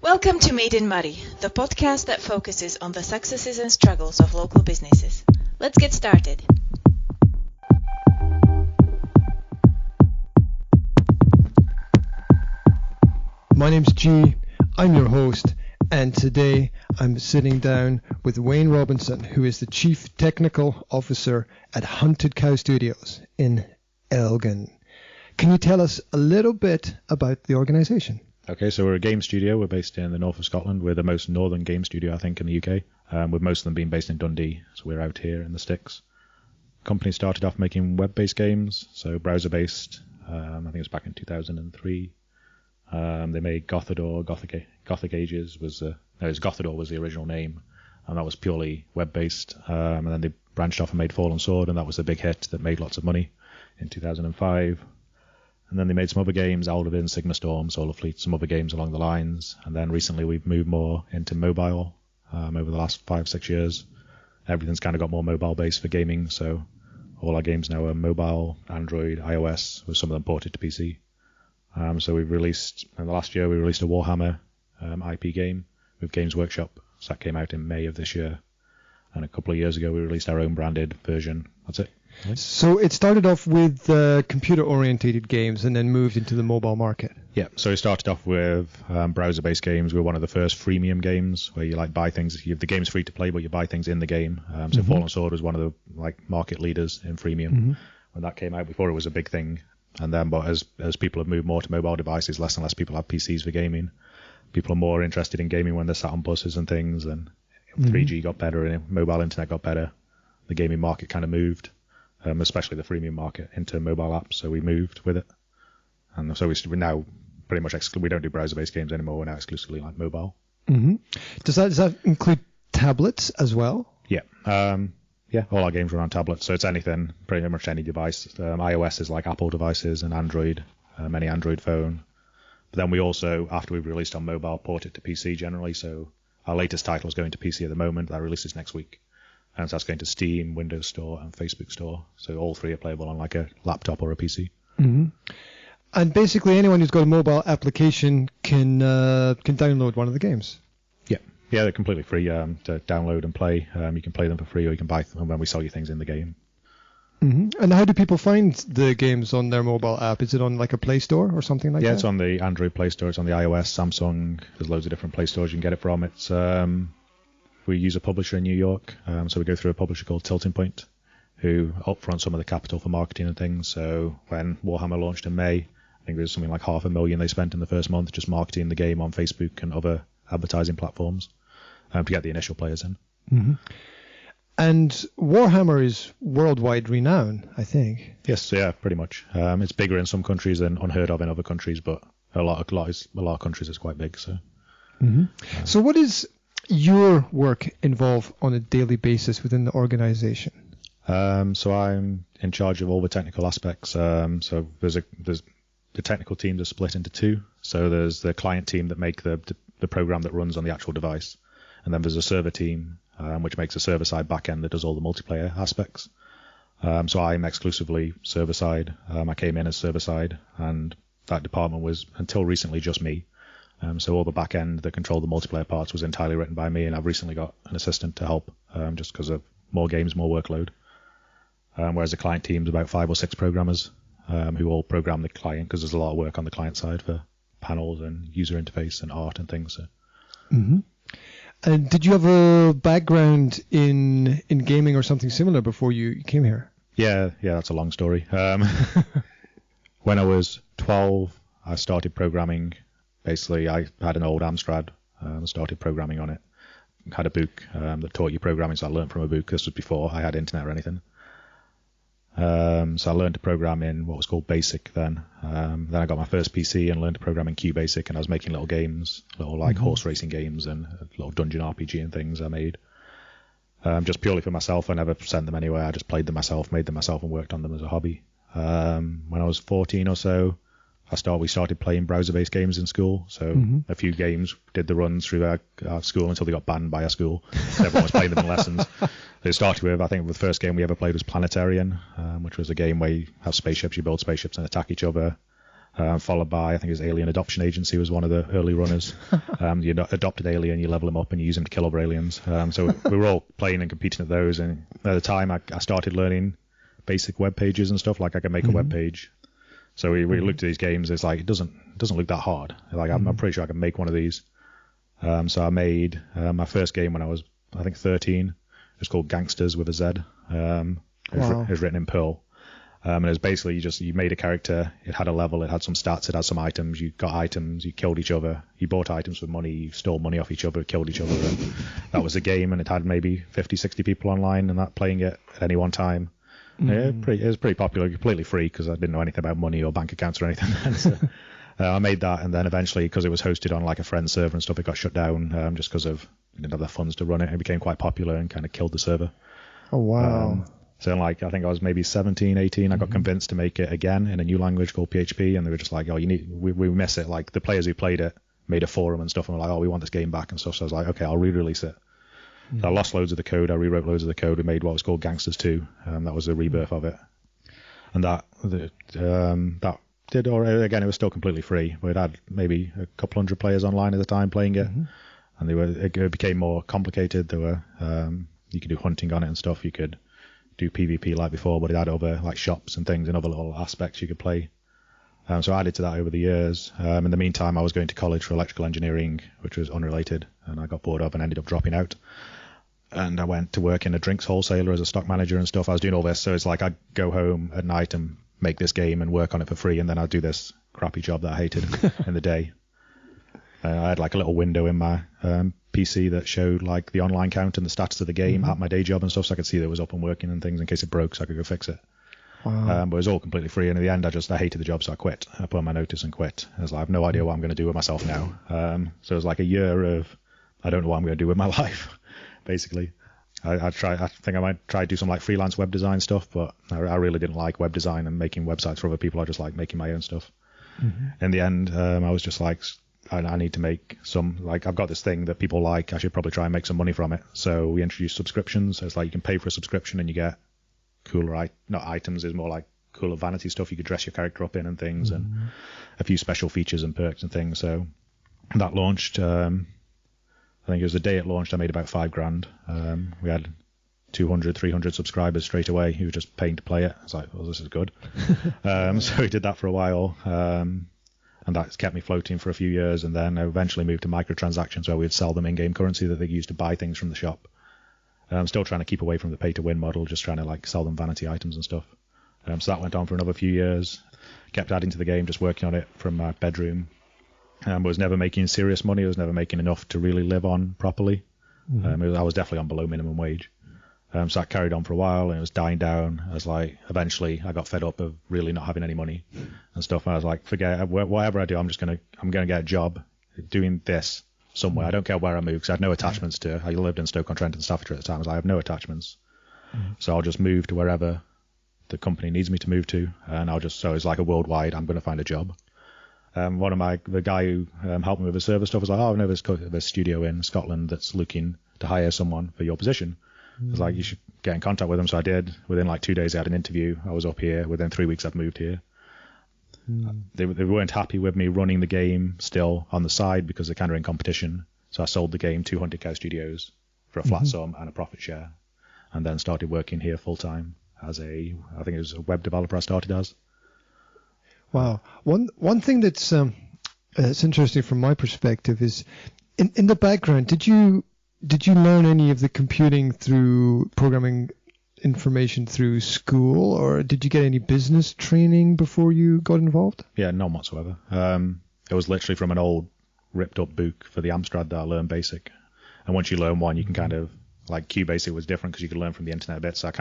Welcome to Made in Moray, the podcast that focuses on the successes and struggles of local businesses. Let's get started. My name's G, I'm your host, and today I'm sitting down with Wayne Robinson, who is the Chief Technical Officer at Hunted Cow Studios in Elgin. Can you tell us a little bit about the organisation? Okay, so we're a game studio. We're based in the north of Scotland. We're the most northern game studio, I think, in the UK, with most of them being based in Dundee. So we're out here in the sticks. The company started off making web-based games, so browser-based. I think it was back in 2003. They made Gothador, Gothic Ages Gothador was the original name, and that was purely web-based. And then they branched off and made Fallen Sword, and that was the big hit that made lots of money in 2005. And then they made some other games, Aldervin, Sigma Storm, Solar Fleet, some other games along the lines. And then recently we've moved more into mobile over the last 5-6 years. Everything's kind of got more mobile-based for gaming, so all our games now are mobile, Android, iOS, with some of them ported to PC. So we've released, in the last year, we released a Warhammer IP game with Games Workshop. So that came out in May of this year. And a couple of years ago, we released our own branded version. That's it. So it started off with computer-orientated games and then moved into the mobile market. Yeah, so we started off with browser-based games. We were one of the first freemium games where you buy things. The game's free to play, but you buy things in the game. So Fallen Sword was one of the market leaders in freemium when that came out. Before it was a big thing, and then but as people have moved more to mobile devices, less and less people have PCs for gaming. People are more interested in gaming when they're sat on buses and things. And 3G got better, and mobile internet got better. The gaming market kind of moved. Especially the freemium market, into mobile apps, so we moved with it. And so we now pretty much we don't do browser-based games anymore. We're now exclusively mobile. Mm-hmm. Does that include tablets as well? Yeah. All our games run on tablets, so it's anything, pretty much any device. iOS is like Apple devices, and Android, any Android phone. But then we also, after we've released on mobile, port it to PC generally. So our latest title is going to PC at the moment. That releases next week. And so that's going to Steam, Windows Store, and Facebook Store. So all three are playable on like a laptop or a PC. Mm-hmm. And basically anyone who's got a mobile application can download one of the games. Yeah, they're completely free to download and play. You can play them for free, or you can buy them when we sell you things in the game. Mm-hmm. And how do people find the games on their mobile app? Is it on like a Play Store or something like that? Yeah, it's on the Android Play Store. It's on the iOS, Samsung. There's loads of different Play Stores you can get it from. It's we use a publisher in New York, so we go through a publisher called Tilting Point, who upfront some of the capital for marketing and things. So when Warhammer launched in May, I think there was something like $500,000 they spent in the first month just marketing the game on Facebook and other advertising platforms to get the initial players in. Mm-hmm. And Warhammer is worldwide renowned, I think. Yes, yeah, pretty much. It's bigger in some countries and unheard of in other countries, but a lot of countries it's quite big. So, So what is your work involve on a daily basis within the organization? So I'm in charge of all the technical aspects. So there's the technical teams are split into two. So there's the client team that make the program that runs on the actual device, and then there's a server team which makes a server side backend that does all the multiplayer aspects. So I'm exclusively server side. I came in as server side, and that department was until recently just me. So all the back end that controlled the multiplayer parts was entirely written by me, and I've recently got an assistant to help just because of more games, more workload. Whereas the client team's about 5 or 6 programmers who all program the client, because there's a lot of work on the client side for panels and user interface and art and things. So. Mm-hmm. And did you have a background in gaming or something similar before you came here? Yeah, that's a long story. When I was 12, I started programming. Basically, I had an old Amstrad, started programming on it. Had a book that taught you programming, so I learned from a book. This was before I had internet or anything. So I learned to program in what was called BASIC then. Then I got my first PC and learned to program in QBasic, and I was making little games, horse racing games and a little dungeon RPG and things I made. Just purely for myself. I never sent them anywhere. I just played them myself, made them myself, and worked on them as a hobby. When I was 14 or so, we started playing browser-based games in school. So a few games did the runs through our school until they got banned by our school. So everyone was playing them in lessons. It started with, I think the first game we ever played was Planetarian, which was a game where you have spaceships, you build spaceships and attack each other. Followed by, I think it was Alien Adoption Agency was one of the early runners. You adopt an alien, you level him up, and you use him to kill other aliens. So we were all playing and competing at those. And at the time, I started learning basic web pages and stuff. Like I could make a web page. So we looked at these games. It's like it doesn't look that hard. Like I'm pretty sure I can make one of these. So I made my first game when I was, I think, 13. It was called Gangsters with a Z. It was written in Perl. And it was basically you made a character, it had a level, it had some stats, it had some items, you got items, you killed each other, you bought items with money, you stole money off each other, killed each other, and that was the game, and it had maybe 50, 60 people online and that playing it at any one time. It was pretty popular, completely free, because I didn't know anything about money or bank accounts or anything. So I made that, and then eventually, because it was hosted on like a friend's server and stuff, it got shut down just because of didn't have the funds to run it. It became quite popular and kind of killed the server. Oh, wow. So like I think I was maybe 17, 18. I got convinced to make it again in a new language called PHP, and they were just like, "Oh, we miss it." Like the players who played it made a forum and stuff, and were like, "Oh, we want this game back" and stuff. So I was like, "Okay, I'll re-release it." So I lost loads of the code. I rewrote loads of the code. We made what was called Gangsters 2. That was the rebirth of it, and that did alright. Again, it was still completely free. We had maybe a couple hundred players online at the time playing it, and it became more complicated. There were you could do hunting on it and stuff. You could do PvP like before, but it had other like shops and things and other little aspects you could play. So I added to that over the years. In the meantime, I was going to college for electrical engineering, which was unrelated, and I got bored of and ended up dropping out. And I went to work in a drinks wholesaler as a stock manager and stuff. I was doing all this, so it's like I'd go home at night and make this game and work on it for free, and then I'd do this crappy job that I hated in the day. I had like a little window in my PC that showed like the online count and the status of the game at my day job and stuff, so I could see that it was up and working and things in case it broke, so I could go fix it. Wow. But it was all completely free, and in the end I hated the job, so I quit. I put on my notice and quit. I was like, I have no idea what I'm going to do with myself now. So it was like a year of I don't know what I'm going to do with my life, basically. I think I might try to do some like freelance web design stuff, but I really didn't like web design and making websites for other people. I just like making my own stuff. In the end, I was just like, I need to make some, like, I've got this thing that people like, I should probably try and make some money from it. So we introduced subscriptions. So it's like you can pay for a subscription and you get cooler, not items, is more like cooler vanity stuff you could dress your character up in and things, and a few special features and perks and things. So that launched, I think it was the day it launched, I made about $5,000. We had 200, 300 subscribers straight away who were just paying to play it. I was like, well, this is good. So we did that for a while. And that's kept me floating for a few years, and then I eventually moved to microtransactions where we'd sell them in-game currency that they used to buy things from the shop. I'm still trying to keep away from the pay-to-win model, just trying to like sell them vanity items and stuff. So that went on for another few years. Kept adding to the game, just working on it from my bedroom. Was never making serious money. I was never making enough to really live on properly. I was definitely on below minimum wage. So that carried on for a while, and it was dying down. I was like, eventually I got fed up of really not having any money and stuff. And I was like, forget whatever I do, I'm going to get a job doing this somewhere. I don't care where I move, because I had no attachments to, I lived in Stoke-on-Trent and Staffordshire at the time. I was like, I have no attachments. So I'll just move to wherever the company needs me to move to. And so it's like a worldwide, I'm going to find a job. The guy who helped me with the server stuff was like, oh, I know there's a studio in Scotland that's looking to hire someone for your position. I was like, you should get in contact with them. So I did. Within like 2 days, I had an interview. I was up here. Within 3 weeks, I'd moved here. They weren't happy with me running the game still on the side because they're kind of in competition. So I sold the game to Haunted Cow Studios for a flat sum and a profit share, and then started working here full time as I think it was a web developer I started as. Wow. One thing that's interesting from my perspective is in the background, did you learn any of the computing through programming information through school, or did you get any business training before you got involved? Yeah, none whatsoever. It was literally from an old ripped up book for the Amstrad that I learned BASIC. And once you learn one, you can kind of, like QBasic was different because you could learn from the internet a bit. So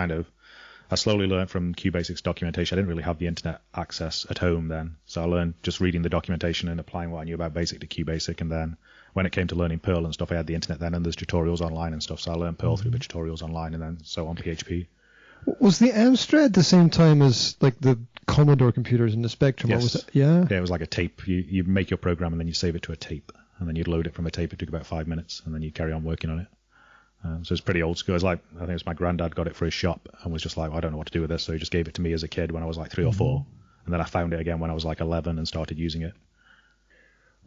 I slowly learned from QBasic's documentation. I didn't really have the internet access at home then. So I learned just reading the documentation and applying what I knew about BASIC to QBasic. And then when it came to learning Perl and stuff, I had the internet then, and there's tutorials online and stuff. So I learned Perl through the tutorials online, and then so on PHP. Was the Amstrad the same time as like the Commodore computers in the Spectrum? Yes. Or was it? Yeah, it was like a tape. You make your program and then you save it to a tape, and then you'd load it from a tape. It took about 5 minutes, and then you'd carry on working on it. So it's pretty old school. It's like, I think it was my granddad got it for his shop and was just like, well, I don't know what to do with this. So he just gave it to me as a kid when I was like 3 or 4. And then I found it again when I was like 11 and started using it.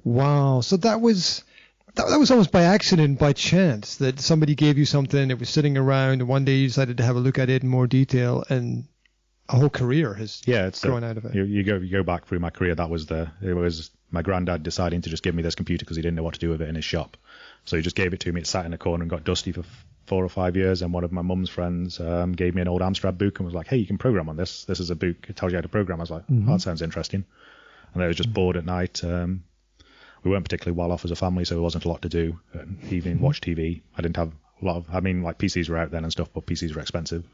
Wow. So that was almost by accident, by chance, that somebody gave you something, it was sitting around, and one day you decided to have a look at it in more detail, and a whole career has grown out of it. You go back through my career, it was my granddad deciding to just give me this computer because he didn't know what to do with it in his shop. So he just gave it to me. It sat in a corner and got dusty for 4 or 5 years. And one of my mum's friends gave me an old Amstrad book and was like, hey, you can program on this. This is a book. It tells you how to program. I was like, oh, that sounds interesting. And I was just bored at night. We weren't particularly well off as a family, so there wasn't a lot to do. Evening, watch TV. I didn't have a lot of, like PCs were out then and stuff, but PCs were expensive.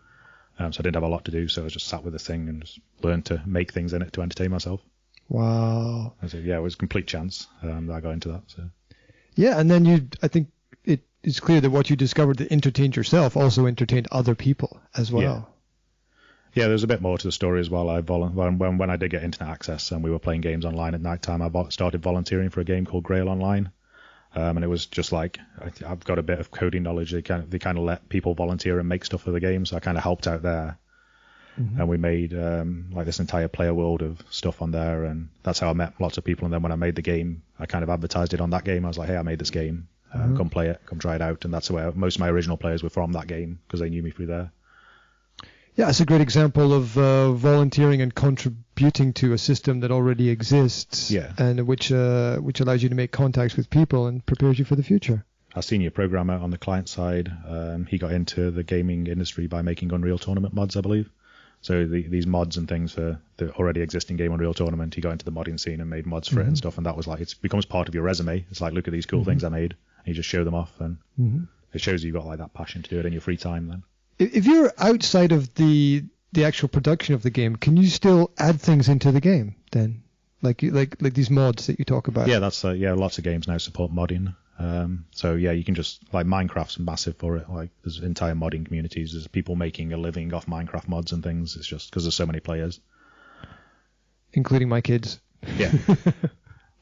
So I didn't have a lot to do. So I just sat with the thing and just learned to make things in it to entertain myself. Wow. So, yeah, it was a complete chance that I got into that. So. Yeah, and then I think it's clear that what you discovered that entertained yourself also entertained other people as well. Yeah, there's a bit more to the story as well. When I did get internet access and we were playing games online at night time, I started volunteering for a game called Grail Online. And it was just like, I've got a bit of coding knowledge. They kind of let people volunteer and make stuff for the game, so I kind of helped out there. And we made like this entire player world of stuff on there, and that's how I met lots of people. And then when I made the game, I kind of advertised it on that game. I was like, hey, I made this game. Come play it, come try it out. And that's where most of my original players were from, that game, because they knew me through there. Yeah, it's a great example of volunteering and contributing to a system that already exists, and which allows you to make contacts with people and prepares you for the future. Our senior programmer on the client side, he got into the gaming industry by making Unreal Tournament mods, I believe. So these mods and things for the already existing game Unreal Tournament, he got into the modding scene and made mods for it and stuff, and that was like, it becomes part of your resume. It's like, look at these cool things I made, and you just show them off, and it shows you've got like that passion to do it in your free time then. If you're outside of the actual production of the game, can you still add things into the game then? Like these mods that you talk about? Yeah, that's lots of games now support modding. So yeah, you can just, like, Minecraft's massive for it. Like, there's entire modding communities. There's people making a living off Minecraft mods and things. It's just because there's so many players, including my kids. Yeah.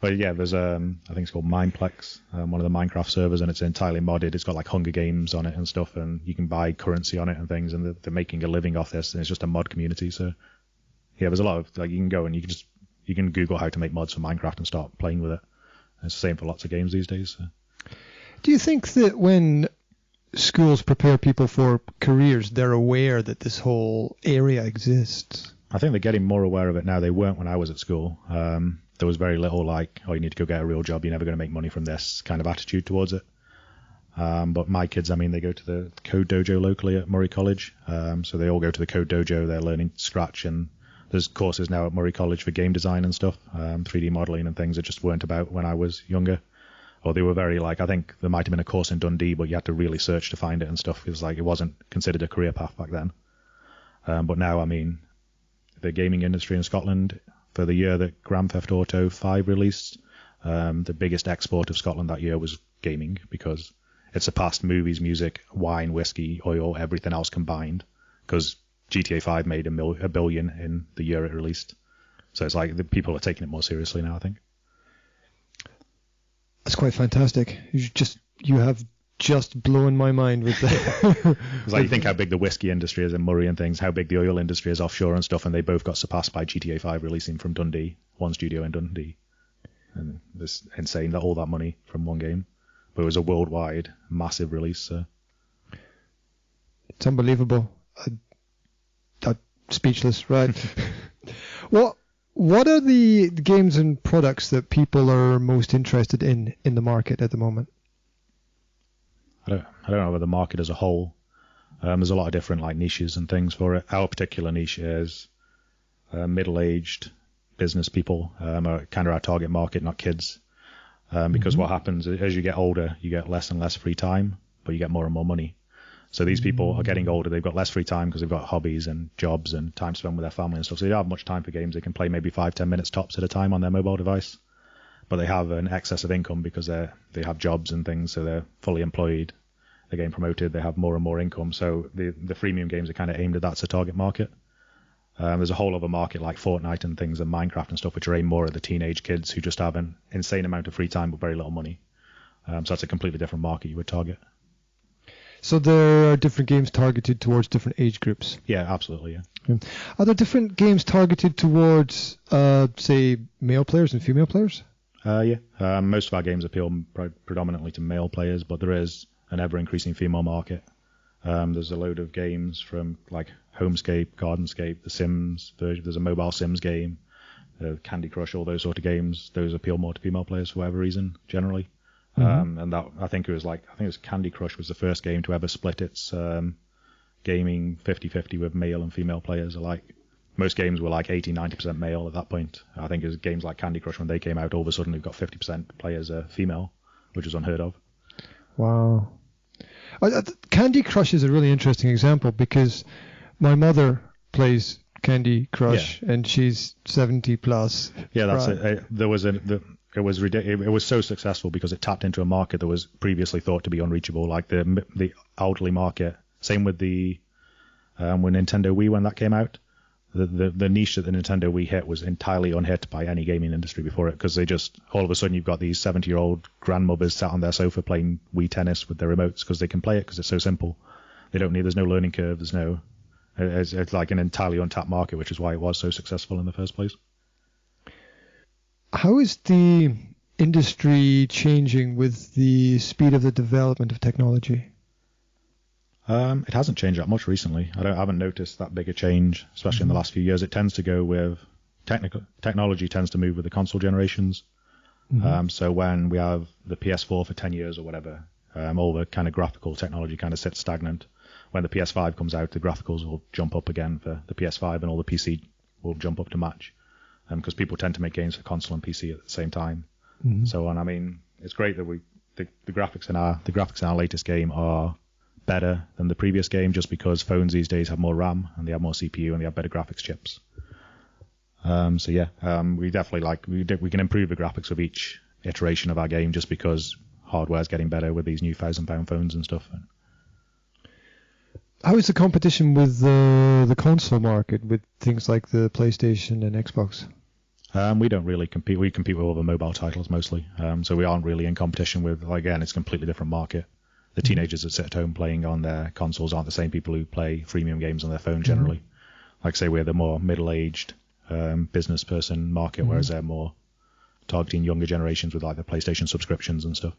But yeah, there's I think it's called Mineplex, one of the Minecraft servers, and it's entirely modded. It's got like Hunger Games on it and stuff, and you can buy currency on it and things, and they're making a living off this, and it's just a mod community. So yeah, there's a lot of, like, you can go and you can Google how to make mods for Minecraft and start playing with it. And it's the same for lots of games these days. So. Do you think that when schools prepare people for careers, they're aware that this whole area exists? I think they're getting more aware of it now. They weren't when I was at school. There was very little like, oh, you need to go get a real job, you're never going to make money from this kind of attitude towards it. But my kids, I mean, they go to the code dojo locally at Murray College. So they all go to the code dojo, they're learning Scratch, and there's courses now at Murray College for game design and stuff, 3D modeling and things that just weren't about when I was younger. Or they were very, like, I think there might have been a course in Dundee, but you had to really search to find it and stuff. It was like, it wasn't considered a career path back then. But now, I mean, the gaming industry in Scotland, for the year that Grand Theft Auto 5 released, the biggest export of Scotland that year was gaming, because it surpassed movies, music, wine, whiskey, oil, everything else combined, because GTA 5 made $1 billion in the year it released. So it's like the people are taking it more seriously now, I think. That's quite fantastic. You have just blown my mind with that. It's like, you think how big the whiskey industry is in Murray and things, how big the oil industry is offshore and stuff, and they both got surpassed by GTA 5 releasing from Dundee, one studio in Dundee. And it's insane that all that money from one game. But it was a worldwide massive release. So. It's unbelievable. I'm speechless, right? What are the games and products that people are most interested in the market at the moment? I don't know about the market as a whole. There's a lot of different, like, niches and things for it. Our particular niche is middle-aged business people, are kind of our target market, not kids. Because what happens as you get older, you get less and less free time, but you get more and more money. So these people are getting older. They've got less free time because they've got hobbies and jobs and time spent with their family and stuff. So they don't have much time for games. They can play maybe 5-10 minutes tops at a time on their mobile device. But they have an excess of income because they have jobs and things. So they're fully employed. They're getting promoted. They have more and more income. So the freemium games are kind of aimed at that's a target market. There's a whole other market like Fortnite and things and Minecraft and stuff, which are aimed more at the teenage kids who just have an insane amount of free time but very little money. So that's a completely different market you would target. So there are different games targeted towards different age groups. Yeah, absolutely. Yeah. Are there different games targeted towards, say, male players and female players? Yeah. Most of our games appeal predominantly to male players, but there is an ever-increasing female market. There's a load of games from like Homescape, Gardenscape, The Sims. There's a mobile Sims game, Candy Crush, all those sort of games. Those appeal more to female players for whatever reason, generally. And that I think it was Candy Crush was the first game to ever split its gaming 50-50 with male and female players alike. Most games were like 80-90% male at that point. I think it was games like Candy Crush when they came out, all of a sudden they've got 50% players female, which is unheard of. Wow. Candy Crush is a really interesting example because my mother plays Candy Crush and she's 70 plus. Yeah, that's it. It was so successful because it tapped into a market that was previously thought to be unreachable, like the elderly market. Same with the when Nintendo Wii, when that came out, the niche that the Nintendo Wii hit was entirely unhit by any gaming industry before it, because they just all of a sudden you've got these 70-year-old grandmothers sat on their sofa playing Wii tennis with their remotes because they can play it because it's so simple. There's no learning curve. It's like an entirely untapped market, which is why it was so successful in the first place. How is the industry changing with the speed of the development of technology? It hasn't changed that much recently. I haven't noticed that big a change, especially in the last few years. It tends to go with technology tends to move with the console generations. So when we have the PS4 for 10 years or whatever, all the kind of graphical technology kind of sits stagnant. When the PS5 comes out, the graphics will jump up again for the PS5, and all the PC will jump up to match. Because people tend to make games for console and PC at the same time. So on. I mean, it's great that the graphics in our latest game are better than the previous game, just because phones these days have more RAM and they have more CPU and they have better graphics chips. We definitely we can improve the graphics with each iteration of our game, just because hardware's getting better with these new £1,000 phones and stuff. How is the competition with the console market with things like the PlayStation and Xbox? We don't really compete. We compete with all the mobile titles mostly. So we aren't really in competition with, again, it's a completely different market. The teenagers that sit at home playing on their consoles aren't the same people who play freemium games on their phone generally. Like, say, we're the more middle-aged business person market, whereas they're more targeting younger generations with like the PlayStation subscriptions and stuff.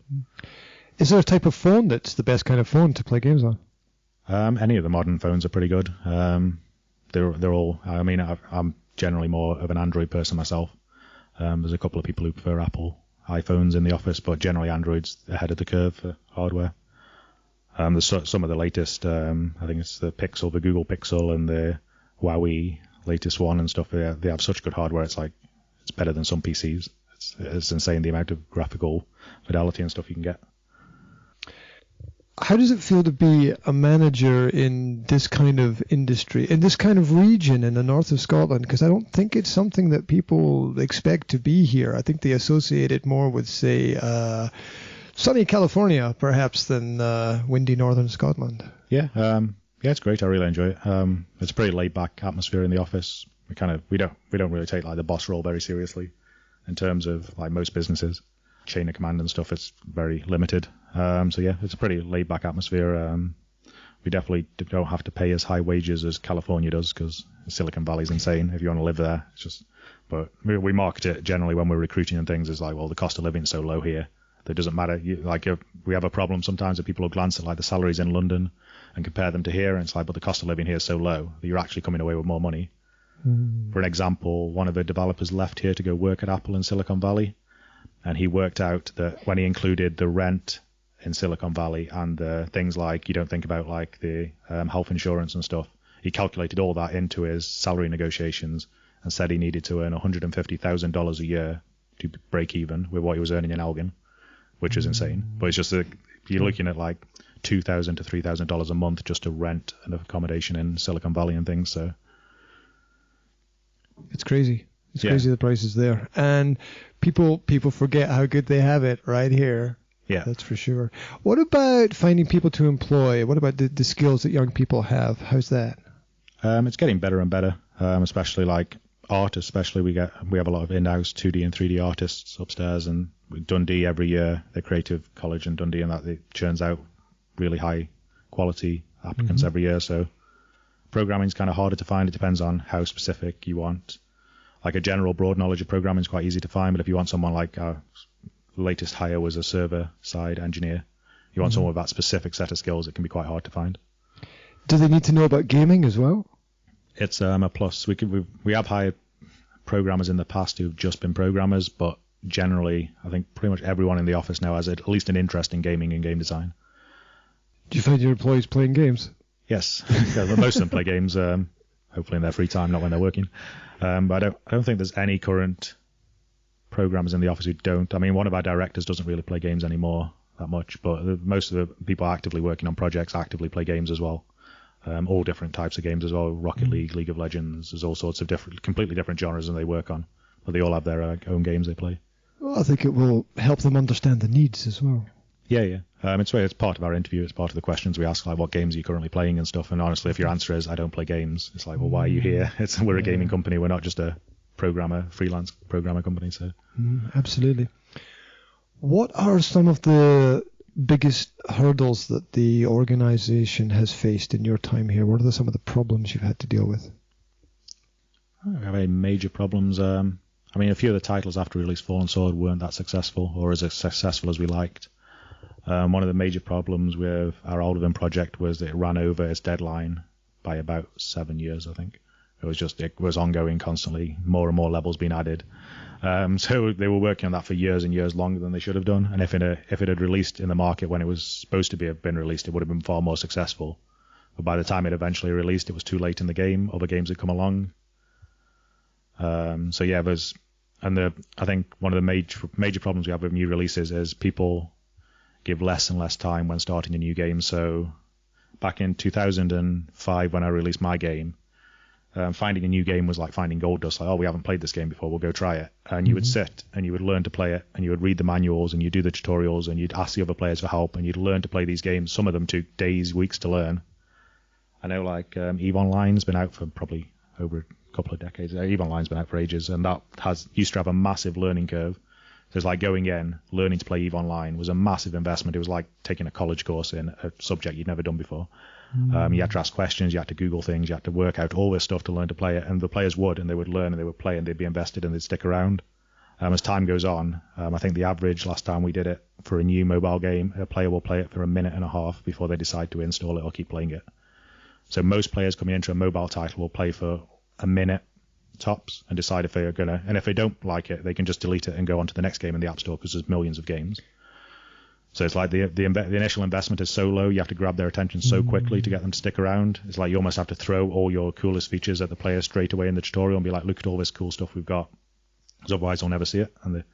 Is there a type of phone that's the best kind of phone to play games on? Any of the modern phones are pretty good. They're all. I mean, I'm generally more of an Android person myself. There's a couple of people who prefer Apple iPhones in the office, but generally Android's ahead of the curve for hardware. There's some of the latest. I think it's the Pixel, the Google Pixel, and the Huawei latest one and stuff. They have such good hardware. It's like it's better than some PCs. It's insane the amount of graphical fidelity and stuff you can get. How does it feel to be a manager in this kind of industry, in this kind of region in the north of Scotland? Because I don't think it's something that people expect to be here. I think they associate it more with, say, sunny California, perhaps, than windy northern Scotland. Yeah, it's great. I really enjoy it. It's a pretty laid-back atmosphere in the office. We don't really take like the boss role very seriously in terms of like most businesses. Chain of command and stuff, it's very limited. It's a pretty laid-back atmosphere. We definitely don't have to pay as high wages as California does, because Silicon Valley's insane if you want to live there. It's just, but we market it generally when we're recruiting and things as like, well, the cost of living is so low here that it doesn't matter. We have a problem sometimes that people will glance at like the salaries in London and compare them to here, and it's like, but the cost of living here is so low that you're actually coming away with more money. For an example, one of the developers left here to go work at Apple in Silicon Valley. And he worked out that when he included the rent in Silicon Valley and the things like you don't think about like the health insurance and stuff, he calculated all that into his salary negotiations and said he needed to earn $150,000 a year to break even with what he was earning in Elgin, which is insane. But it's just you're looking at like $2,000 to $3,000 a month just to rent an accommodation in Silicon Valley and things. So it's crazy. It's crazy the prices there. And people forget how good they have it right here. Yeah. That's for sure. What about finding people to employ? What about the skills that young people have? How's that? It's getting better and better, especially like art. Especially we have a lot of in-house 2D and 3D artists upstairs, and Dundee every year, the creative college in Dundee, and that it churns out really high quality applicants every year. So programming is kind of harder to find. It depends on how specific you want. Like a general broad knowledge of programming is quite easy to find, but if you want someone like our latest hire was a server-side engineer, you want someone with that specific set of skills, it can be quite hard to find. Do they need to know about gaming as well? It's a plus. We have hired programmers in the past who've just been programmers, but generally, I think pretty much everyone in the office now has at least an interest in gaming and game design. Do you find your employees playing games? Yes, most of them play games, hopefully in their free time, not when they're working. But I don't think there's any current programmers in the office who don't. I mean, one of our directors doesn't really play games anymore that much, but most of the people actively working on projects actively play games as well. All different types of games as well. Rocket League, League of Legends, there's all sorts of completely different genres than they work on. But they all have their own games they play. Well, I think it will help them understand the needs as well. Yeah. It's part of our interview. It's part of the questions we ask, like what games are you currently playing and stuff. And honestly, if your answer is I don't play games, it's like, well, why are you here? We're a gaming company. We're not just a freelance programmer company. So absolutely. What are some of the biggest hurdles that the organization has faced in your time here? What are some of the problems you've had to deal with? I don't have any major problems. I mean, a few of the titles after release Fallen Sword weren't that successful or as successful as we liked. One of the major problems with our Alderman project was that it ran over its deadline by about 7 years, I think. It was ongoing constantly, more and more levels being added. So they were working on that for years and years longer than they should have done. And if it had released in the market when it was supposed to have been released, it would have been far more successful. But by the time it eventually released, it was too late in the game. Other games had come along. I think one of the major problems we have with new releases is people give less and less time when starting a new game. So back in 2005, when I released my game, finding a new game was like finding gold dust. Like, oh, we haven't played this game before, we'll go try it. And you would sit and you would learn to play it, and you would read the manuals and you'd do the tutorials and you'd ask the other players for help and you'd learn to play these games. Some of them took days, weeks to learn. I know like EVE Online's been out for probably over a couple of decades. EVE Online's been out for ages, and that used to have a massive learning curve. So it's like going in, learning to play EVE Online was a massive investment. It was like taking a college course in a subject you'd never done before. You had to ask questions, you had to Google things, you had to work out all this stuff to learn to play it, and the players would, and they would learn, and they would play, and they'd be invested, and they'd stick around. As time goes on, I think the average last time we did it for a new mobile game, a player will play it for a minute and a half before they decide to install it or keep playing it. So most players coming into a mobile title will play for a minute tops and decide if they are gonna, and if they don't like it, they can just delete it and go on to the next game in the App Store because there's millions of games. So it's like the initial investment is so low, you have to grab their attention so quickly to get them to stick around. It's like you almost have to throw all your coolest features at the player straight away in the tutorial and be like, look at all this cool stuff we've got, because otherwise they'll never see it. And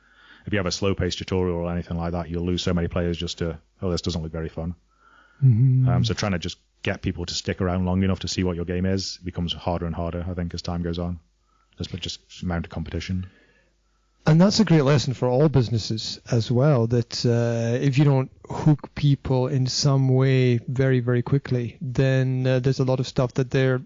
if you have a slow-paced tutorial or anything like that, you'll lose so many players just to, oh, this doesn't look very fun. So trying to just get people to stick around long enough to see what your game is becomes harder and harder, I think, as time goes on. Just amount of competition. And that's a great lesson for all businesses as well, that if you don't hook people in some way very, very quickly, then there's a lot of stuff that they're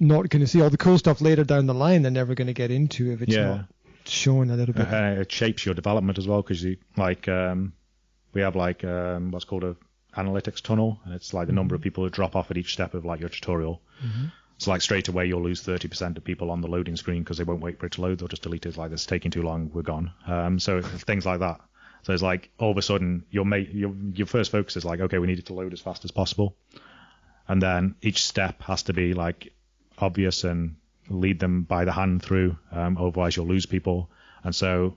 not going to see. All the cool stuff later down the line they're never going to get into if it's not shown a little bit. It shapes your development as well, because we have what's called a analytics tunnel, and it's like the number of people who drop off at each step of like your tutorial. So like straight away you'll lose 30% of people on the loading screen because they won't wait for it to load. They'll just delete it, like it's taking too long, we're gone. So things like that. So it's like all of a sudden your first focus is like, okay, we need it to load as fast as possible, and then each step has to be like obvious and lead them by the hand through. Otherwise you'll lose people. And so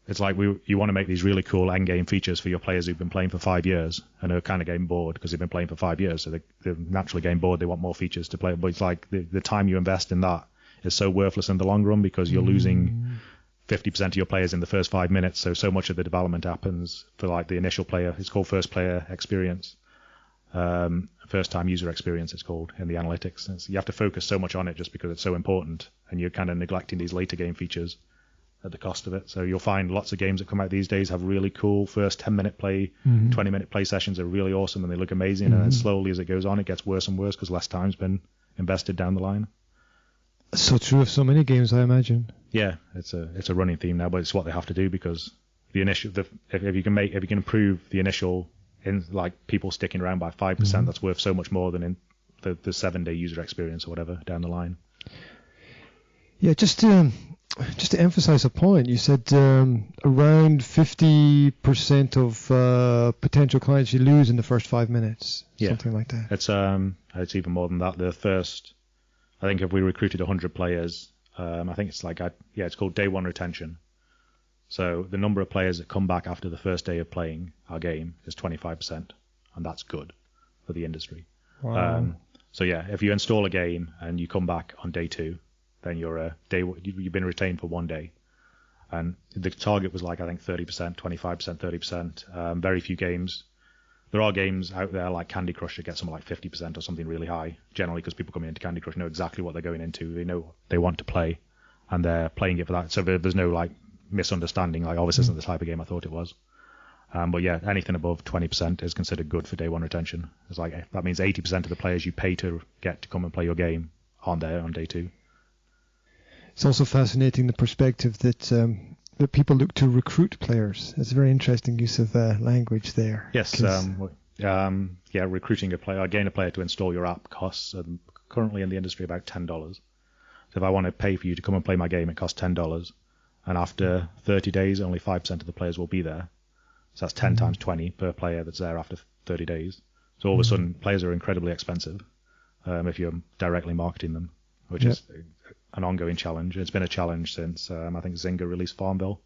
it's like you want to make these really cool end game features for your players who've been playing for 5 years and are kind of getting bored because they've been playing for 5 years. So they're naturally getting bored. They want more features to play. But it's like the time you invest in that is so worthless in the long run, because you're losing 50% of your players in the first 5 minutes. So much of the development happens for like the initial player. It's called first player experience. First time user experience, it's called in the analytics. You have to focus so much on it just because it's so important, and you're kind of neglecting these later game features at the cost of it. So you'll find lots of games that come out these days have really cool first 10-minute play, 20-minute play sessions are really awesome and they look amazing, and then slowly as it goes on it gets worse and worse because less time's been invested down the line. So true of so many games, I imagine. Yeah, it's a running theme now, but it's what they have to do, because the initial if you can improve the initial in like people sticking around by 5%, that's worth so much more than in the 7-day user experience or whatever down the line. Yeah, just to emphasize a point, you said around 50% of potential clients you lose in the first 5 minutes, something like that. It's even more than that. I think if we recruited 100 players, I think it's it's called day one retention. So the number of players that come back after the first day of playing our game is 25%, and that's good for the industry. Wow. So yeah, if you install a game and you come back on day 2, then you've been retained for 1 day. And the target was I think 30%, 25%, 30%. Very few games. There are games out there like Candy Crush that get something like 50% or something really high, generally because people coming into Candy Crush know exactly what they're going into. They know they want to play, and they're playing it for that. So there's no misunderstanding, this isn't the type of game I thought it was. But yeah, anything above 20% is considered good for day one retention. It's that means 80% of the players you pay to get to come and play your game aren't there on day 2. It's also fascinating the perspective that people look to recruit players. It's a very interesting use of language there. Yes, recruiting a player, getting a player to install your app costs currently in the industry about $10. So if I want to pay for you to come and play my game, it costs $10. And after 30 days, only 5% of the players will be there. So that's 10 times 20 per player that's there after 30 days. So all of a sudden, players are incredibly expensive if you're directly marketing them, which is an ongoing challenge. It's been a challenge since I think Zynga released Farmville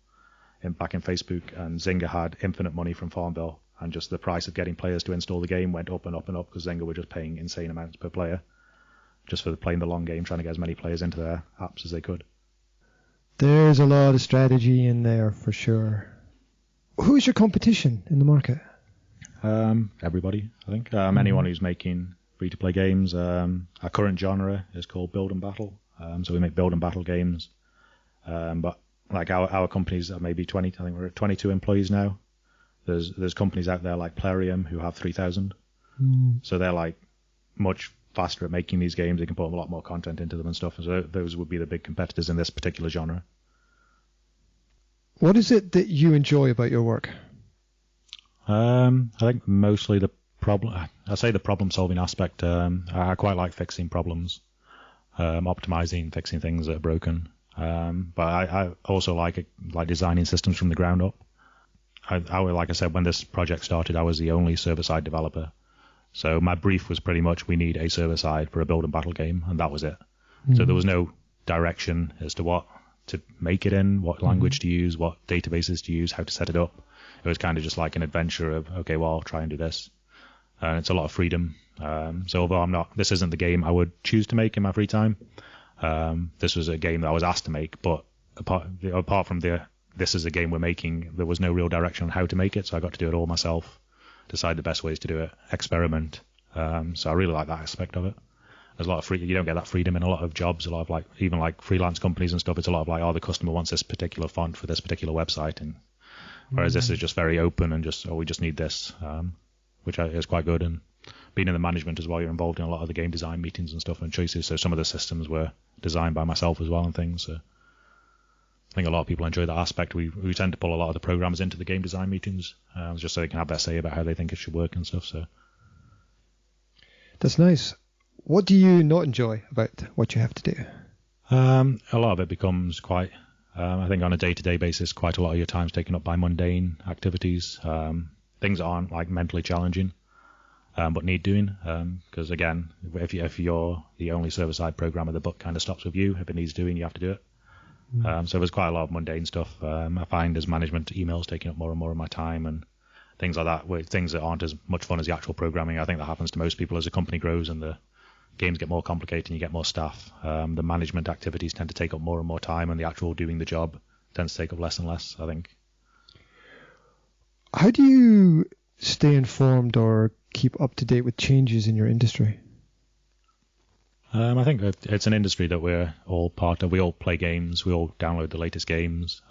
back in Facebook, and Zynga had infinite money from Farmville, and just the price of getting players to install the game went up and up and up because Zynga were just paying insane amounts per player just for playing the long game, trying to get as many players into their apps as they could. There's a lot of strategy in there for sure. Who's your competition in the market? Everybody, I think. Anyone who's making free-to-play games. Our current genre is called Build and Battle. So we make build and battle games. But our companies are maybe 20. I think we're at 22 employees now. There's companies out there like Plarium who have 3,000. So they're much faster at making these games. They can put a lot more content into them and stuff. So those would be the big competitors in this particular genre. What is it that you enjoy about your work? I think mostly the problem-solving aspect. I quite like fixing problems, optimizing, fixing things that are broken. But I also like designing systems from the ground up. Like I said, when this project started, I was the only server-side developer. So my brief was pretty much, we need a server-side for a build and battle game, and that was it. So there was no direction as to what to make it in, what language to use, what databases to use, how to set it up. It was kind of just like an adventure of, okay, well, I'll try and do this. And it's a lot of freedom. So although this isn't the game I would choose to make in my free time, this was a game that I was asked to make, but apart from this is a game we're making, there was no real direction on how to make it, so I got to do it all myself, decide the best ways to do it, experiment. So I really like that aspect of it. There's a lot of freedom. You don't get that freedom in a lot of jobs. A lot of even freelance companies and stuff. It's a lot of the customer wants this particular font for this particular website, and whereas this is just very open and we just need this, which is quite good. And being in the management as well, you're involved in a lot of the game design meetings and stuff and choices. So some of the systems were designed by myself as well and things. So I think a lot of people enjoy that aspect. We tend to pull a lot of the programmers into the game design meetings, just so they can have their say about how they think it should work and stuff. So that's nice. What do you not enjoy about what you have to do? A lot of it becomes quite, I think on a day-to-day basis, quite a lot of your time's taken up by mundane activities. Things that aren't mentally challenging, but need doing. Because again, if you're the only server-side programmer, the buck kind of stops with you. If it needs doing, you have to do it. So there's quite a lot of mundane stuff. I find as management emails taking up more and more of my time and things like that, things that aren't as much fun as the actual programming. I think that happens to most people as the company grows and the games get more complicated and you get more staff. The management activities tend to take up more and more time, and the actual doing the job tends to take up less and less, I think. How do you stay informed or keep up to date with changes in your industry? I think that it's an industry that we're all part of. We all play games. We all download the latest games.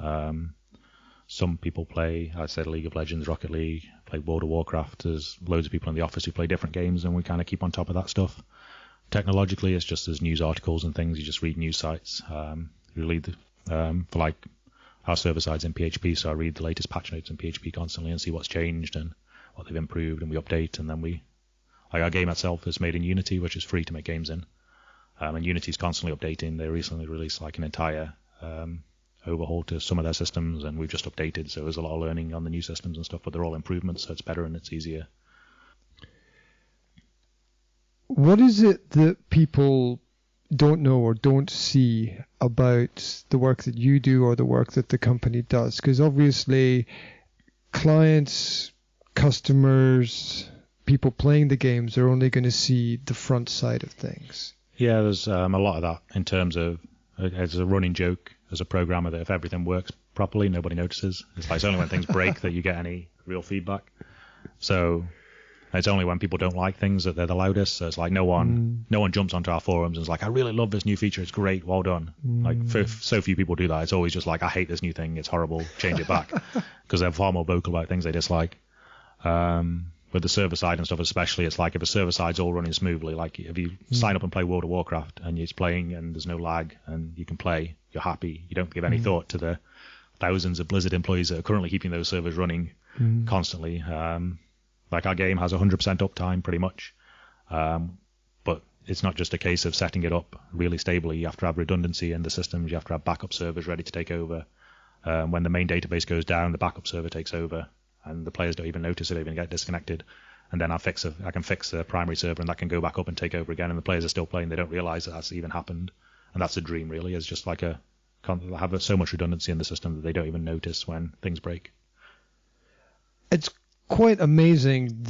Some people play, I said, League of Legends, Rocket League, play World of Warcraft. There's loads of people in the office who play different games, and we kind of keep on top of that stuff. Technologically, it's just as news articles and things. You just read news sites. You read for our server side's in PHP, so I read the latest patch notes in PHP constantly and see what's changed and what they've improved, and we update, and then our game itself is made in Unity, which is free to make games in. And Unity is constantly updating. They recently released like an entire overhaul to some of their systems, and we've just updated, so there's a lot of learning on the new systems and stuff, but they're all improvements, so it's better and it's easier. What is it that people don't know or don't see about the work that you do or the work that the company does? Because obviously clients, customers, people playing the games are only going to see the front side of things. Yeah, there's a lot of that in terms of, as a running joke as a programmer, that if everything works properly, nobody notices. It's only when things break that you get any real feedback. So it's only when people don't like things that they're the loudest. So it's like no one jumps onto our forums and is like, I really love this new feature. It's great. Well done. Like so few people do that. It's always just like, I hate this new thing. It's horrible. Change it back. Because they're far more vocal about things they dislike. With the server side and stuff especially, it's like if a server side's all running smoothly, like if you sign up and play World of Warcraft and it's playing and there's no lag and you can play, you're happy. You don't give any thought to the thousands of Blizzard employees that are currently keeping those servers running constantly. Like our game has 100% uptime pretty much, but it's not just a case of setting it up really stably. You have to have redundancy in the systems. You have to have backup servers ready to take over. When the main database goes down, the backup server takes over, and the players don't even notice it, even get disconnected. And then I can fix the primary server, and that can go back up and take over again, and the players are still playing. They don't realize that that's even happened, and that's the dream really. It's just like have so much redundancy in the system that they don't even notice when things break. It's quite amazing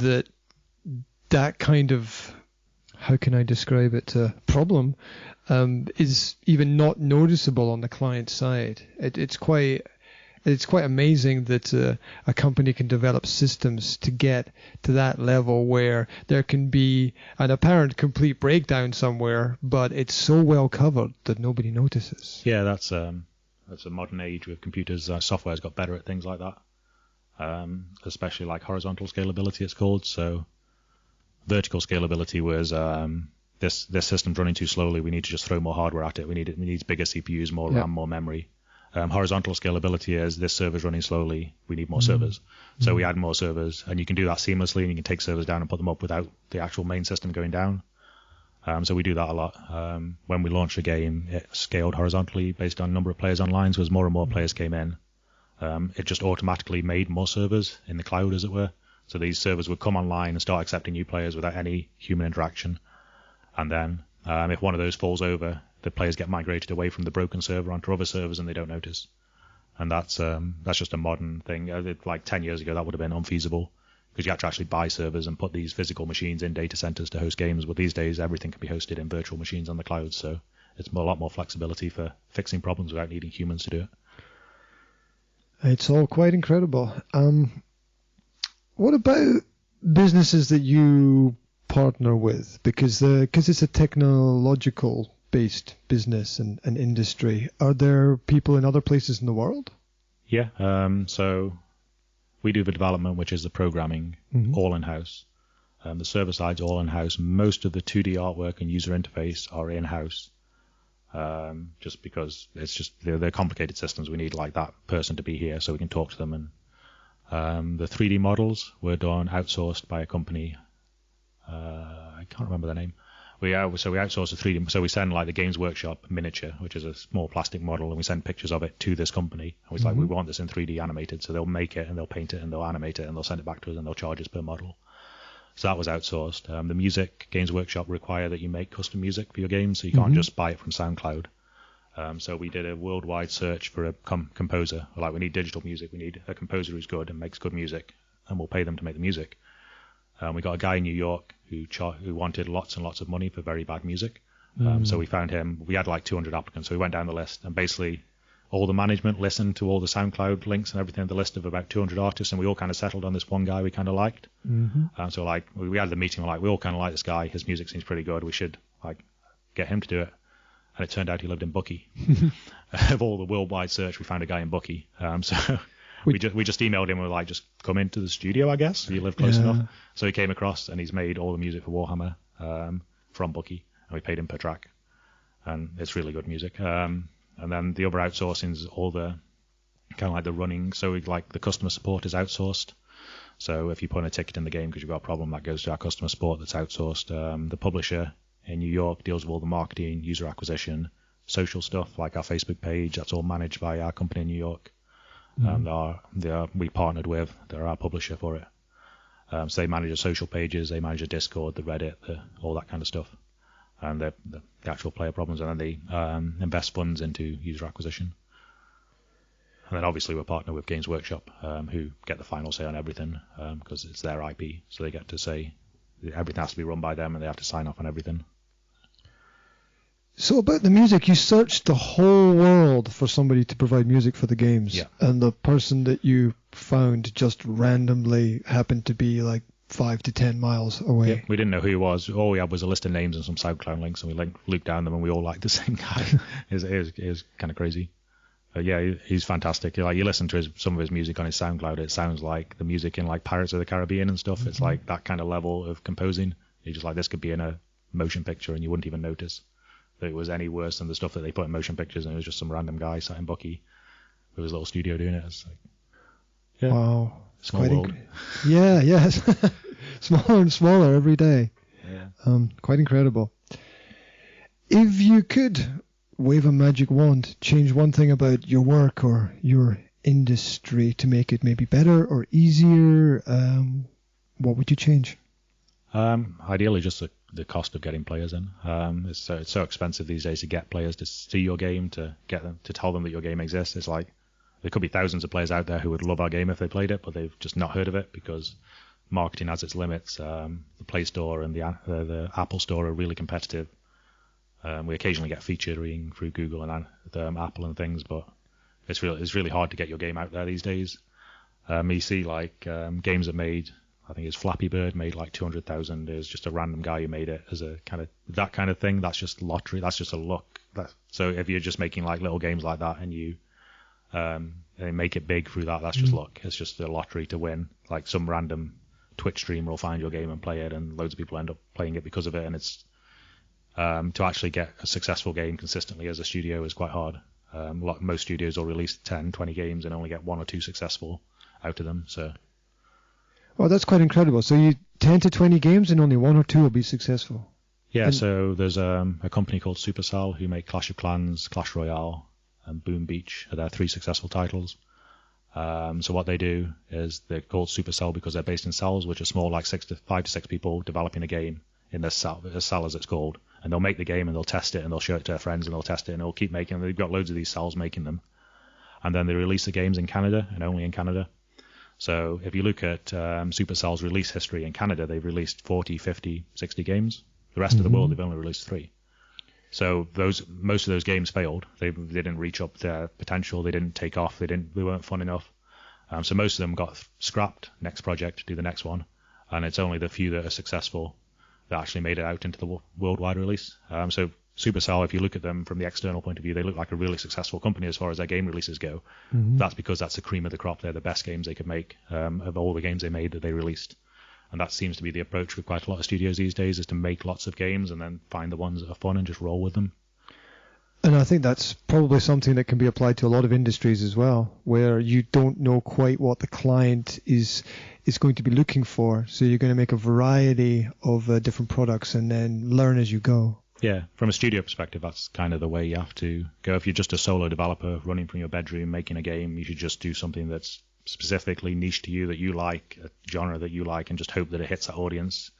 that kind of, how can I describe it, problem is even not noticeable on the client side. It's quite amazing that a company can develop systems to get to that level where there can be an apparent complete breakdown somewhere, but it's so well covered that nobody notices. Yeah, that's a modern age with computers. Software's got better at things like that. Especially like horizontal scalability, it's called. So vertical scalability was this system's running too slowly. We need to just throw more hardware at it. It needs bigger CPUs, more RAM, more memory. Horizontal scalability is this server's running slowly. We need more servers. So we add more servers, and you can do that seamlessly, and you can take servers down and put them up without the actual main system going down. So we do that a lot. When we launched the game, it scaled horizontally based on number of players online. So as more and more players came in, it just automatically made more servers in the cloud, as it were. So these servers would come online and start accepting new players without any human interaction. And then if one of those falls over, the players get migrated away from the broken server onto other servers, and they don't notice. And that's just a modern thing. Like 10 years ago, that would have been unfeasible, because you had to actually buy servers and put these physical machines in data centers to host games. But these days, everything can be hosted in virtual machines on the cloud. So it's a lot more flexibility for fixing problems without needing humans to do it. It's all quite incredible. What about businesses that you partner with? Because it's a technological-based business and industry. Are there people in other places in the world? Yeah. So we do the development, which is the programming, all in-house. The server side's all in-house. Most of the 2D artwork and user interface are in-house. Just because they're complicated systems. We need like that person to be here so we can talk to them. And the 3D models were done outsourced by a company. I can't remember the name. We outsource the 3D. So we send like the Games Workshop miniature, which is a small plastic model, and we send pictures of it to this company. And it's like, we want this in 3D animated. So they'll make it and they'll paint it and they'll animate it and they'll send it back to us and they'll charge us per model. So that was outsourced. The music, Games Workshop require that you make custom music for your games, so you can't just buy it from SoundCloud. So we did a worldwide search for a composer. Like, we need digital music. We need a composer who's good and makes good music, and we'll pay them to make the music. We got a guy in New York who wanted lots and lots of money for very bad music. So we found him. We had like 200 applicants, so we went down the list, and basically all the management listened to all the SoundCloud links and everything on the list of about 200 artists, and we all kind of settled on this one guy we kind of liked. So like we had the meeting, we're like, we all kind of like this guy. His music seems pretty good. We should like get him to do it. And it turned out he lived in Bucky. Of all the worldwide search, we found a guy in Bucky. So we just emailed him and were like, just come into the studio, I guess. You live close enough. So he came across, and he's made all the music for Warhammer from Bucky, and we paid him per track. And it's really good music. And then the other outsourcing is all the kind of like the running. So like the customer support is outsourced. So if you put in a ticket in the game because you've got a problem, that goes to our customer support that's outsourced. The publisher in New York deals with all the marketing, user acquisition, social stuff like our Facebook page. That's all managed by our company in New York. We partnered with. They're our publisher for it. So they manage the social pages, they manage the Discord, the Reddit, all that kind of stuff, and the actual player problems, and then they invest funds into user acquisition. And then obviously we're partnered with Games Workshop, who get the final say on everything because it's their IP, so they get to say everything has to be run by them and they have to sign off on everything. So about the music, you searched the whole world for somebody to provide music for the games, and the person that you found just randomly happened to be like 5 to 10 miles away. Yeah, we didn't know who he was. All we had was a list of names and some SoundCloud links, and we looked down them, and we all liked the same guy. it was kind of crazy. But yeah, he's fantastic. Like, you listen to some of his music on his SoundCloud, it sounds like the music in like Pirates of the Caribbean and stuff. Mm-hmm. It's like that kind of level of composing. You're just like, this could be in a motion picture, and you wouldn't even notice that it was any worse than the stuff that they put in motion pictures, and it was just some random guy sat in Bucky with his little studio doing it. It's like, yeah, wow, small world. Yeah, smaller and smaller every day. Yeah, quite incredible. If you could wave a magic wand, change one thing about your work or your industry to make it maybe better or easier, what would you change? Ideally, just the cost of getting players in. It's so expensive these days to get players to see your game, to get them to tell them that your game exists. It's like there could be thousands of players out there who would love our game if they played it, but they've just not heard of it because marketing has its limits. The Play Store and the Apple Store are really competitive. We occasionally get featuring through Google and Apple and things, but it's really hard to get your game out there these days. You see like games are made. I think it's Flappy Bird made like 200,000. There's just a random guy who made it as a that kind of thing. That's just lottery. That's just a luck. So if you're just making like little games like that and you make it big through that, that's just luck. It's just a lottery to win. Like some random Twitch streamer will find your game and play it, and loads of people end up playing it because of it. And it's to actually get a successful game consistently as a studio is quite hard. Most studios will release 10, 20 games and only get 1 or 2 successful out of them. So. Oh, that's quite incredible. So you 10 to 20 games and only 1 or 2 will be successful. Yeah, so there's a company called Supercell who make Clash of Clans, Clash Royale, and Boom Beach. They're 3 successful titles. So what they do is they're called Supercell because they're based in cells, which are small, like 5 to 6 people developing a game in their cell as it's called. And they'll make the game and they'll test it and they'll show it to their friends and they'll test it and they'll keep making them. They've got loads of these cells making them. And then they release the games in Canada and only in Canada. So if you look at Supercell's release history in Canada, they've released 40, 50, 60 games. The rest of the world, they've only released 3. So most of those games failed. They didn't reach up their potential. They didn't take off. They weren't fun enough. So most of them got scrapped. Next project, do the next one. And it's only the few that are successful that actually made it out into the worldwide release. So Supercell, if you look at them from the external point of view, they look like a really successful company as far as their game releases go. Mm-hmm. That's because that's the cream of the crop. They're the best games they could make of all the games they made that they released. And that seems to be the approach with quite a lot of studios these days, is to make lots of games and then find the ones that are fun and just roll with them. And I think that's probably something that can be applied to a lot of industries as well, where you don't know quite what the client is going to be looking for. So you're going to make a variety of different products and then learn as you go. Yeah, from a studio perspective, that's kind of the way you have to go. If you're just a solo developer running from your bedroom making a game, you should just do something that's specifically niche to you, that you like, a genre that you like, and just hope that it hits that audience.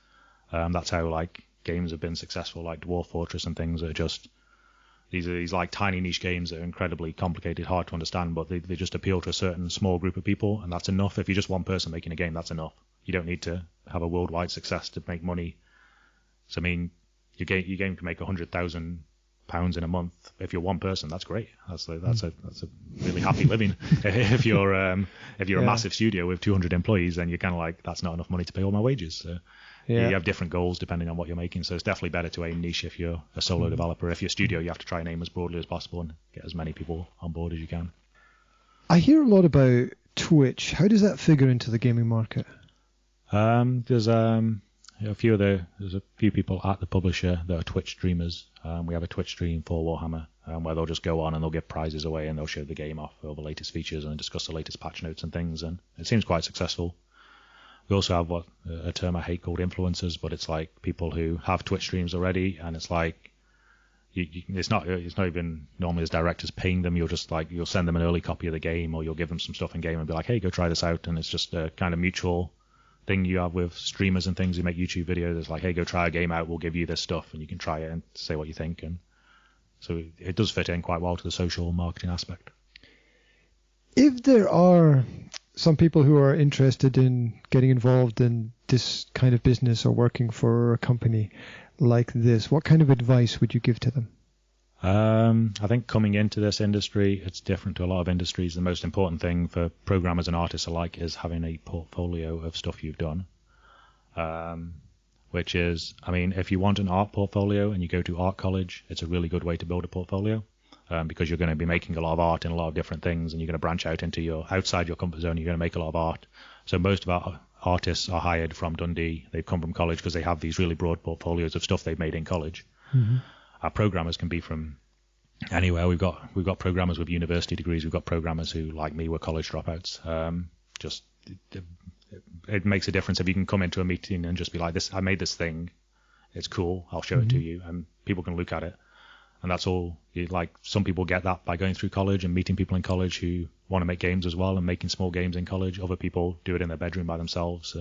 That's how like games have been successful, like Dwarf Fortress and things. Are just these like tiny niche games that are incredibly complicated, hard to understand, but they just appeal to a certain small group of people, and that's enough. If you're just one person making a game, that's enough. You don't need to have a worldwide success to make money. So I mean, your game can make £100,000 in a month. If you're one person, that's great. That's a really happy living. If you're a massive studio with 200 employees, then you're kind of like, that's not enough money to pay all my wages. So you have different goals depending on what you're making. So it's definitely better to aim niche if you're a solo developer. If you're a studio, you have to try and aim as broadly as possible and get as many people on board as you can. I hear a lot about Twitch. How does that figure into the gaming market? There's a few people at the publisher that are Twitch streamers. We have a Twitch stream for Warhammer where they'll just go on and they'll give prizes away and they'll show the game off, all the latest features and discuss the latest patch notes and things, and it seems quite successful. We also have a term I hate called influencers, but it's like people who have Twitch streams already, and it's like it's not even normally as directors paying them. You'll send them an early copy of the game, or you'll give them some stuff in game and be like, hey, go try this out. And it's just a kind of mutual thing you have with streamers and things who make YouTube videos. It's like, hey, go try a game out. We'll give you this stuff, and you can try it and say what you think. And so it does fit in quite well to the social marketing aspect. If there are some people who are interested in getting involved in this kind of business or working for a company like this, what kind of advice would you give to them? I think coming into this industry, it's different to a lot of industries. The most important thing for programmers and artists alike is having a portfolio of stuff you've done. Which is, I mean, if you want an art portfolio and you go to art college, it's a really good way to build a portfolio. Because you're going to be making a lot of art in a lot of different things, and you're going to branch out into outside your comfort zone. You're going to make a lot of art. So most of our artists are hired from Dundee. They've come from college because they have these really broad portfolios of stuff they've made in college. Mm-hmm. Our programmers can be from anywhere. We've got programmers with university degrees. We've got programmers who, like me, were college dropouts. It makes a difference if you can come into a meeting and just be like, I made this thing. It's cool. I'll show it to you, and people can look at it. And that's all. Some people get that by going through college and meeting people in college who want to make games as well and making small games in college. Other people do it in their bedroom by themselves.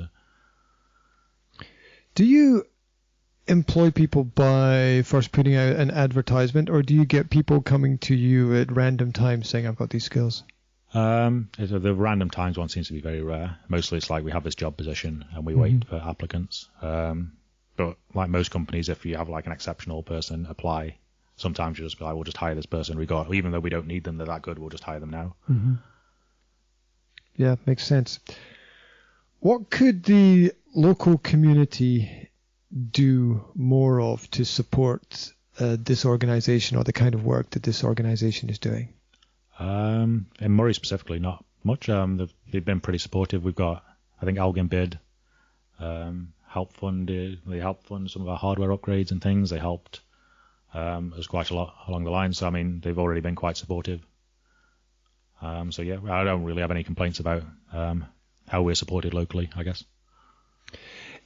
Do you employ people by first putting out an advertisement, or do you get people coming to you at random times saying, I've got these skills? The random times one seems to be very rare. Mostly it's like we have this job position and we wait for applicants. But like most companies, if you have like an exceptional person apply, sometimes you just be like, we'll just hire this person regardless. Even though we don't need them, they're that good, we'll just hire them now. Mm-hmm. Yeah, makes sense. What could the local community do more of to support this organization or the kind of work that this organization is doing? In Moray specifically, not much. They've been pretty supportive. We've got, I think, Elgin Bid help fund. They help fund some of our hardware upgrades and things. They helped. There's quite a lot along the line. So I mean, they've already been quite supportive. So yeah, I don't really have any complaints about how we're supported locally, I guess.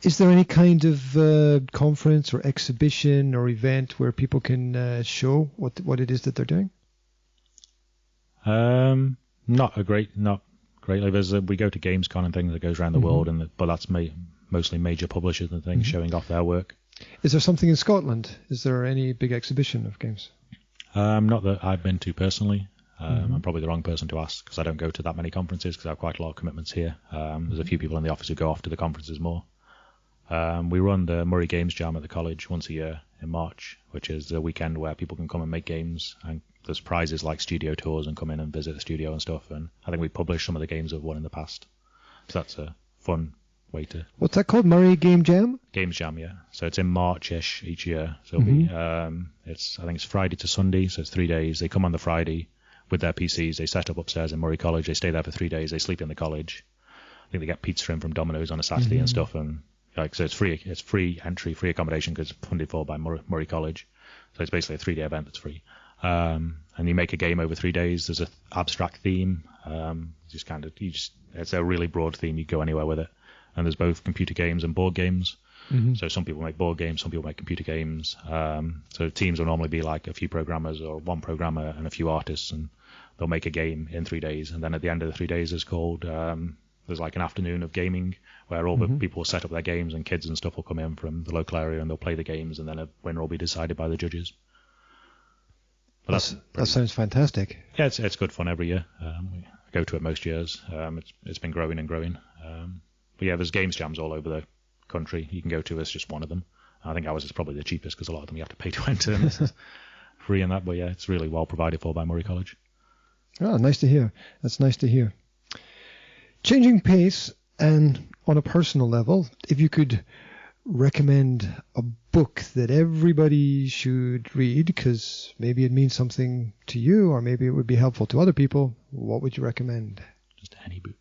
Is there any kind of conference or exhibition or event where people can show what it is that they're doing? Not greatly. We go to Gamescom and things that goes around the world, but that's mostly major publishers and things showing off their work. Is there something in Scotland? Is there any big exhibition of games? Not that I've been to personally. I'm probably the wrong person to ask because I don't go to that many conferences because I have quite a lot of commitments here. There's a few people in the office who go off to the conferences more. We run the Moray Games Jam at the college once a year in March, which is a weekend where people can come and make games, and there's prizes like studio tours and come in and visit the studio and stuff. And I think we published some of the games we've won in the past. So that's a fun way to... What's that called? Moray Game Jam? Games Jam, yeah. So it's in March-ish each year. So it'll be, I think it's Friday to Sunday, so it's 3 days. They come on the Friday with their PCs. They set up upstairs in Moray College. They stay there for 3 days. They sleep in the college. I think they get pizza in from Domino's on a Saturday and stuff. And so it's free entry, free accommodation because it's funded for by Moray College. So it's basically a 3-day event that's free. And you make a game over 3 days. There's an abstract theme. It's a really broad theme. You go anywhere with it. And there's both computer games and board games. So some people make board games, some people make computer games. So teams will normally be like a few programmers or one programmer and a few artists, and they'll make a game in 3 days. And then at the end of the 3 days, there's like an afternoon of gaming where all the people will set up their games, and kids and stuff will come in from the local area and they'll play the games, and then a winner will be decided by the judges. But that sounds fantastic. Yeah, it's good fun every year. We go to it most years. It's been growing and growing. But yeah, there's games jams all over the country. You can go to. It's just one of them. I think ours is probably the cheapest because a lot of them you have to pay to enter, and this is free and that. But yeah, it's really well provided for by Moray College. Oh, nice to hear. That's nice to hear. Changing pace, and on a personal level, if you could recommend a book that everybody should read, because maybe it means something to you, or maybe it would be helpful to other people, what would you recommend? Just any book.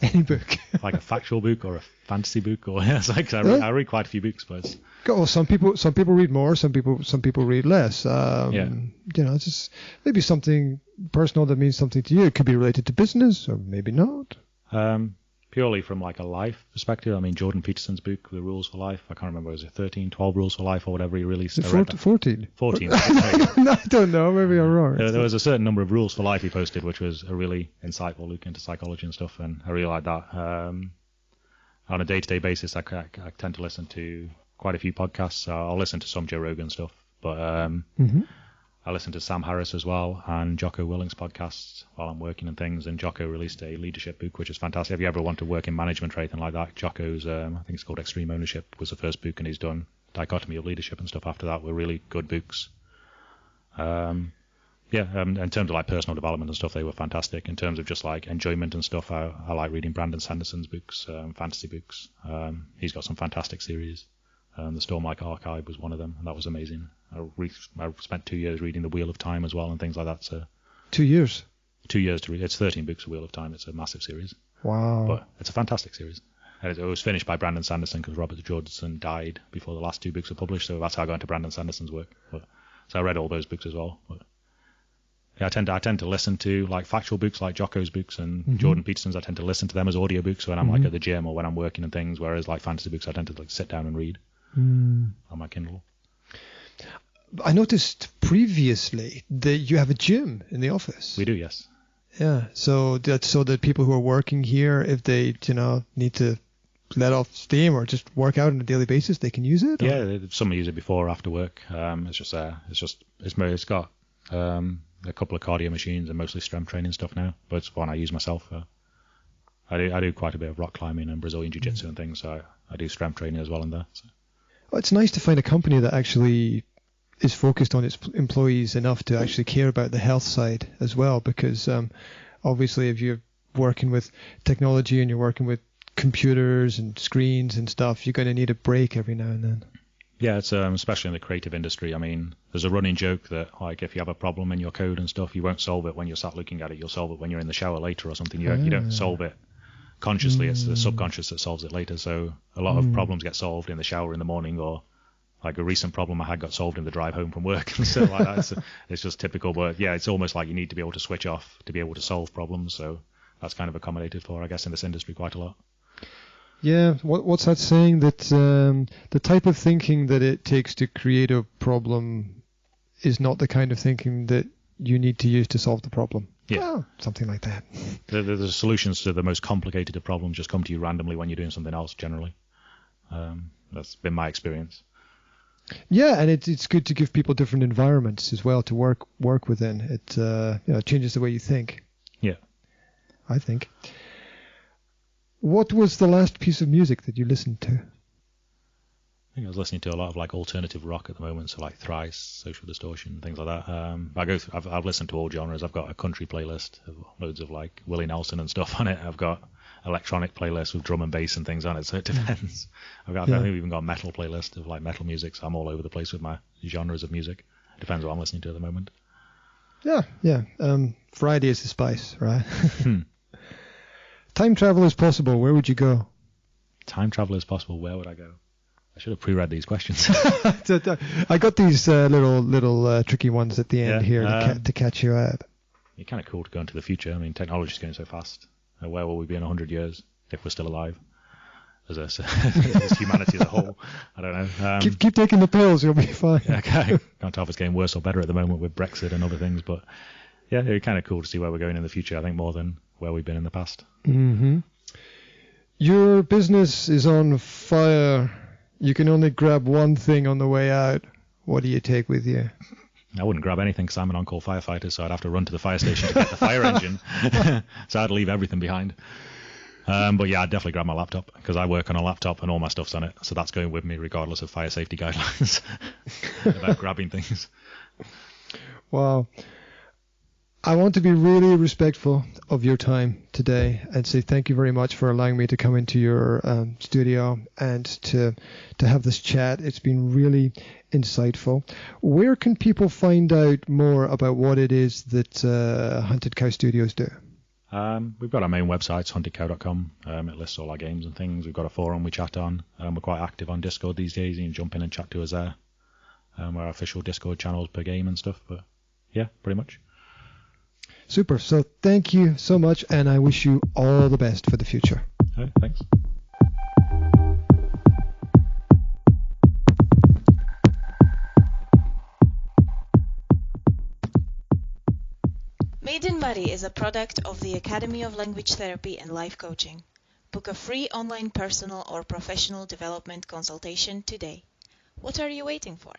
Any book. Like a factual book or a fantasy book, or it's like I read quite a few books, but some people read more, some people read less. It's just maybe something personal that means something to you. It could be related to business, or maybe not. purely from like a life perspective. I mean, Jordan Peterson's book, The Rules for Life, I can't remember, was it 13, 12 Rules for Life or whatever he released? 14. 14. I don't know, maybe I'm wrong. There was a certain number of rules for life he posted, which was a really insightful look into psychology and stuff, and I really like that. On a day-to-day basis, I tend to listen to quite a few podcasts. I'll listen to some Joe Rogan stuff, but I listen to Sam Harris as well and Jocko Willink's podcasts while I'm working and things. And Jocko released a leadership book, which is fantastic. If you ever want to work in management or anything like that, Jocko's, I think it's called Extreme Ownership, was the first book, and he's done Dichotomy of Leadership and stuff after that were really good books. In terms of like personal development and stuff, they were fantastic. In terms of just like enjoyment and stuff, I like reading Brandon Sanderson's books, fantasy books. He's got some fantastic series. The Stormlight Archive was one of them, and that was amazing. I spent 2 years reading The Wheel of Time as well and things like that. So 2 years? 2 years to read. It's 13 books, The Wheel of Time. It's a massive series. Wow. But it's a fantastic series. And it was finished by Brandon Sanderson because Robert Judson died before the last two books were published, so that's how I got into Brandon Sanderson's work. So I read all those books as well. But yeah, I tend to listen to like factual books like Jocko's books and Jordan Peterson's. I tend to listen to them as audiobooks when I'm like at the gym or when I'm working and things, whereas like fantasy books I tend to like sit down and read on my Kindle. I noticed previously that you have a gym in the office. We do, yes. Yeah, so that people who are working here, if they need to let off steam or just work out on a daily basis, they can use it. Yeah, some use it before or after work. It's got a couple of cardio machines and mostly strength training stuff now, but it's one I use myself. I do quite a bit of rock climbing and Brazilian jiu-jitsu and things, so I do strength training as well in there. So. Well, it's nice to find a company that actually is focused on its employees enough to actually care about the health side as well, because obviously if you're working with technology and you're working with computers and screens and stuff, you're going to need a break every now and then. Yeah, it's especially in the creative industry. I mean, there's a running joke that like if you have a problem in your code and stuff, you won't solve it when you're sat looking at it. You'll solve it when you're in the shower later or something. You don't solve it consciously. It's the subconscious that solves it later. So a lot of problems get solved in the shower in the morning, or like a recent problem I had got solved in the drive home from work and stuff like that. It's just typical. But yeah, it's almost like you need to be able to switch off to be able to solve problems. So that's kind of accommodated for, I guess, in this industry quite a lot. Yeah, what's that saying? That the type of thinking that it takes to create a problem is not the kind of thinking that you need to use to solve the problem. Yeah. Well, something like that. The solutions to the most complicated of problems just come to you randomly when you're doing something else, generally. That's been my experience. Yeah, and it's good to give people different environments as well to work within. It changes the way you think. Yeah. I think. What was the last piece of music that you listened to? I think I was listening to a lot of like alternative rock at the moment, so like Thrice, Social Distortion, things like that. I've listened to all genres. I've got a country playlist of loads of like Willie Nelson and stuff on it. I've got electronic playlists with drum and bass and things on it, so it depends. I think we've even got a metal playlist of like metal music, so I'm all over the place with my genres of music. It depends what I'm listening to at the moment. Yeah. Variety is the spice, right? Time travel is possible. Where would you go? Time travel is possible. Where would I go? I should have pre-read these questions. I got these little tricky ones at the end here to catch you out. It's kind of cool to go into the future. I mean, technology is going so fast. Where will we be in 100 years if we're still alive? As humanity as a whole, I don't know. Keep taking the pills, you'll be fine. Okay. Can't tell if it's getting worse or better at the moment with Brexit and other things, but yeah, it'd be kind of cool to see where we're going in the future. I think more than where we've been in the past. Mm-hmm. Your business is on fire. You can only grab one thing on the way out. What do you take with you? I wouldn't grab anything because I'm an on-call firefighter, so I'd have to run to the fire station to get the fire engine. So I'd leave everything behind. But yeah, I'd definitely grab my laptop because I work on a laptop and all my stuff's on it. So that's going with me regardless of fire safety guidelines about grabbing things. Wow. I want to be really respectful of your time today and say thank you very much for allowing me to come into your studio and to have this chat. It's been really insightful. Where can people find out more about what it is that Hunted Cow Studios do? We've got our main website, huntedcow.com. It lists all our games and things. We've got a forum we chat on. We're quite active on Discord these days. You can jump in and chat to us there. We're our official Discord channels per game and stuff. But yeah, pretty much. Super. So thank you so much, and I wish you all the best for the future. All right, thanks. Made in Moray is a product of the Academy of Language Therapy and Life Coaching. Book a free online personal or professional development consultation today. What are you waiting for?